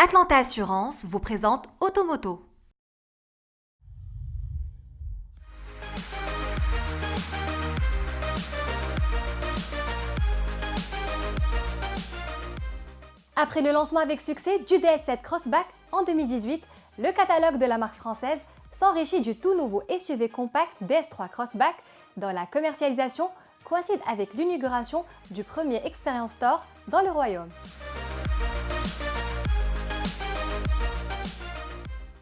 Atlanta Assurance vous présente Automoto. Après le lancement avec succès du DS7 Crossback en 2018, le catalogue de la marque française s'enrichit du tout nouveau SUV compact DS3 Crossback dont la commercialisation coïncide avec l'inauguration du premier Experience Store dans le Royaume.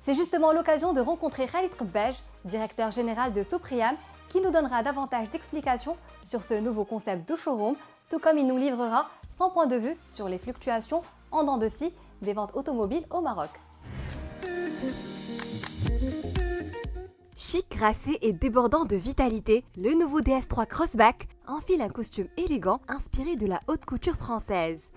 C'est justement l'occasion de rencontrer Khalid Qbej, directeur général de Sopriam, qui nous donnera davantage d'explications sur ce nouveau concept de showroom, tout comme il nous livrera son point de vue sur les fluctuations en dents de scie des ventes automobiles au Maroc. Chic, racé et débordant de vitalité, le nouveau DS3 Crossback enfile un costume élégant inspiré de la haute couture française.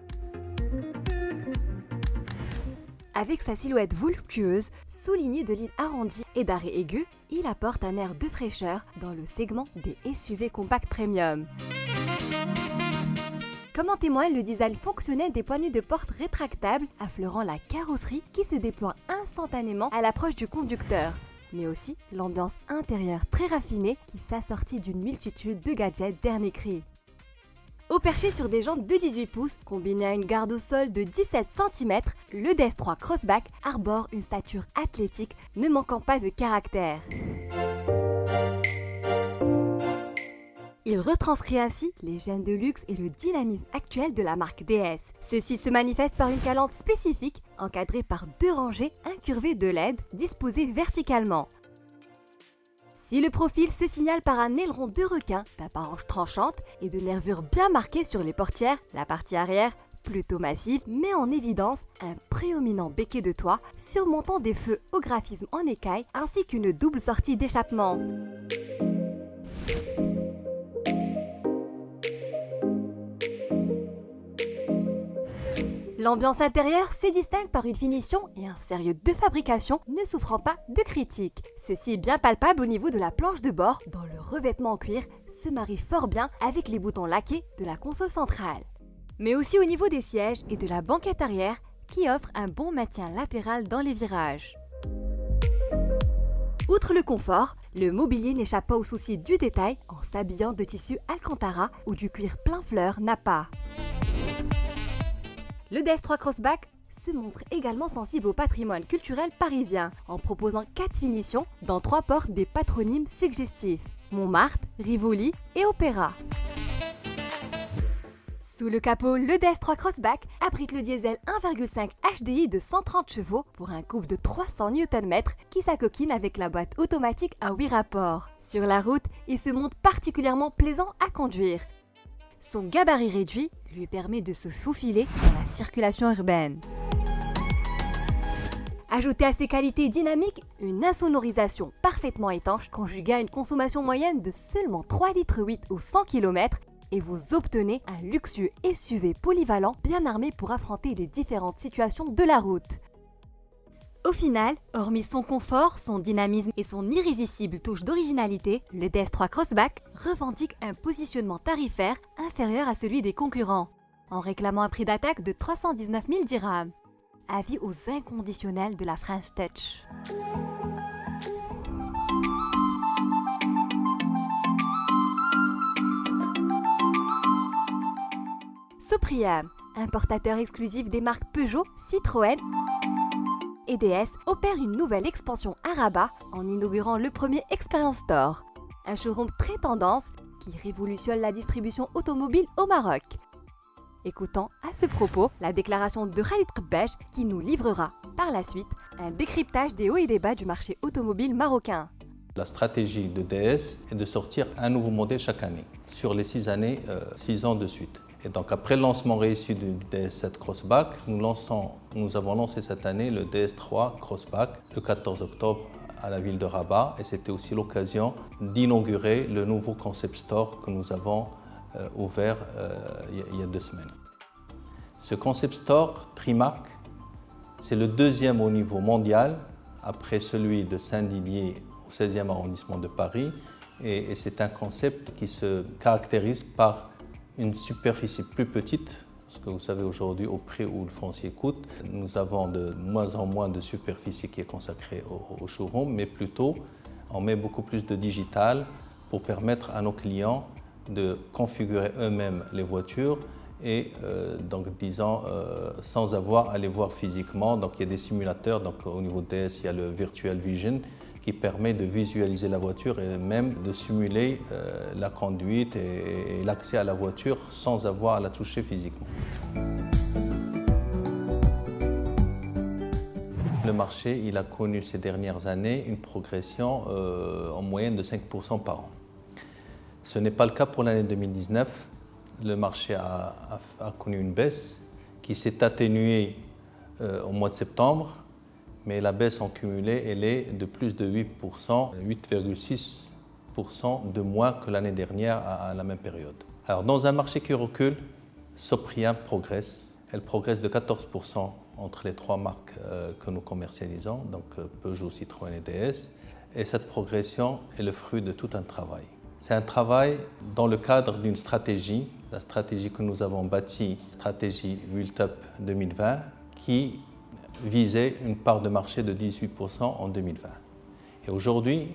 Avec sa silhouette voluptueuse, soulignée de lignes arrondies et d'arrêts aigus, il apporte un air de fraîcheur dans le segment des SUV compact premium. Comme en témoigne le design fonctionnel des poignées de porte rétractables, affleurant la carrosserie qui se déploie instantanément à l'approche du conducteur, mais aussi l'ambiance intérieure très raffinée qui s'assortit d'une multitude de gadgets dernier cri. Au perché sur des jantes de 18 pouces, combiné à une garde au sol de 17 cm, le DS3 Crossback arbore une stature athlétique ne manquant pas de caractère. Il retranscrit ainsi les gènes de luxe et le dynamisme actuel de la marque DS. Ceci se manifeste par une calandre spécifique encadrée par deux rangées incurvées de LED disposées verticalement. Si le profil se signale par un aileron de requin d'apparence tranchante et de nervures bien marquées sur les portières, la partie arrière, plutôt massive, met en évidence un prédominant béquet de toit surmontant des feux au graphisme en écaille ainsi qu'une double sortie d'échappement. L'ambiance intérieure se distingue par une finition et un sérieux de fabrication ne souffrant pas de critiques. Ceci est bien palpable au niveau de la planche de bord dont le revêtement en cuir se marie fort bien avec les boutons laqués de la console centrale. Mais aussi au niveau des sièges et de la banquette arrière qui offre un bon maintien latéral dans les virages. Outre le confort, le mobilier n'échappe pas au souci du détail en s'habillant de tissu Alcantara ou du cuir plein fleur Nappa. Le DS3 Crossback se montre également sensible au patrimoine culturel parisien en proposant 4 finitions dans 3 portes des patronymes suggestifs, Montmartre, Rivoli et Opéra. Sous le capot, le DS3 Crossback abrite le diesel 1,5 HDI de 130 chevaux pour un couple de 300 Nm qui s'acoquine avec la boîte automatique à 8 rapports. Sur la route, il se montre particulièrement plaisant à conduire. Son gabarit réduit lui permet de se faufiler dans la circulation urbaine. Ajoutez à ses qualités dynamiques une insonorisation parfaitement étanche conjuguée à une consommation moyenne de seulement 3,8 litres au 100 km et vous obtenez un luxueux SUV polyvalent bien armé pour affronter les différentes situations de la route. Au final, hormis son confort, son dynamisme et son irrésistible touche d'originalité, le DS3 Crossback revendique un positionnement tarifaire inférieur à celui des concurrents, en réclamant un prix d'attaque de 319 000 dirhams. Avis aux inconditionnels de la French Touch. Sopriam, importateur exclusif des marques Peugeot, Citroën et DS, opère une nouvelle expansion à Rabat en inaugurant le premier Experience Store, un showroom très tendance qui révolutionne la distribution automobile au Maroc. Écoutons à ce propos la déclaration de Khalid Qbej qui nous livrera par la suite un décryptage des hauts et des bas du marché automobile marocain. La stratégie de DS est de sortir un nouveau modèle chaque année, sur les 6 années, 6 ans de suite. Et donc après le lancement réussi du DS7 Crossback, nous avons lancé cette année le DS3 Crossback le 14 octobre à la ville de Rabat et c'était aussi l'occasion d'inaugurer le nouveau concept store que nous avons ouvert il y a 2 semaines. Ce concept store Trimark, c'est le 2e au niveau mondial après celui de Saint-Didier au 16e arrondissement de Paris et c'est un concept qui se caractérise par une superficie plus petite, Parce que vous savez, aujourd'hui, au prix où le foncier coûte, nous avons de moins en moins de superficie qui est consacrée au showroom, mais plutôt, on met beaucoup plus de digital pour permettre à nos clients de configurer eux-mêmes les voitures et donc disons sans avoir à les voir physiquement. Donc il y a des simulateurs, donc au niveau de DS il y a le Virtual Vision qui permet de visualiser la voiture et même de simuler la conduite et l'accès à la voiture sans avoir à la toucher physiquement. Le marché il a connu ces dernières années une progression en moyenne de 5% par an. Ce n'est pas le cas pour l'année 2019. Le marché a connu une baisse qui s'est atténuée au mois de septembre, mais la baisse en cumulé, elle est de plus de 8%, 8,6% de moins que l'année dernière à la même période. Alors, dans un marché qui recule, Sopriam progresse. Elle progresse de 14% entre les trois marques que nous commercialisons, donc Peugeot, Citroën et DS. Et cette progression est le fruit de tout un travail. C'est un travail dans le cadre d'une stratégie, la stratégie que nous avons bâtie, stratégie Build Up 2020, qui visait une part de marché de 18% en 2020. Et aujourd'hui,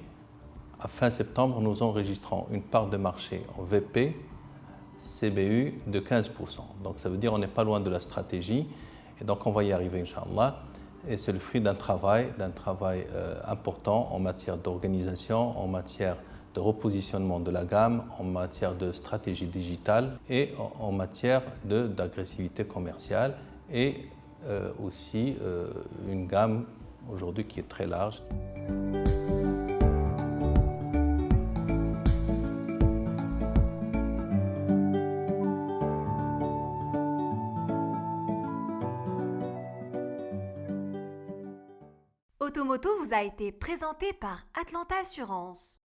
à fin septembre, nous enregistrons une part de marché en VP, CBU de 15%. Donc ça veut dire qu'on n'est pas loin de la stratégie et donc on va y arriver, Inch'Allah. Et c'est le fruit d'un travail important en matière d'organisation, en matière de repositionnement de la gamme, en matière de stratégie digitale et en matière d'agressivité commerciale et aussi une gamme aujourd'hui qui est très large. Automoto vous a été présenté par Atlanta Assurance.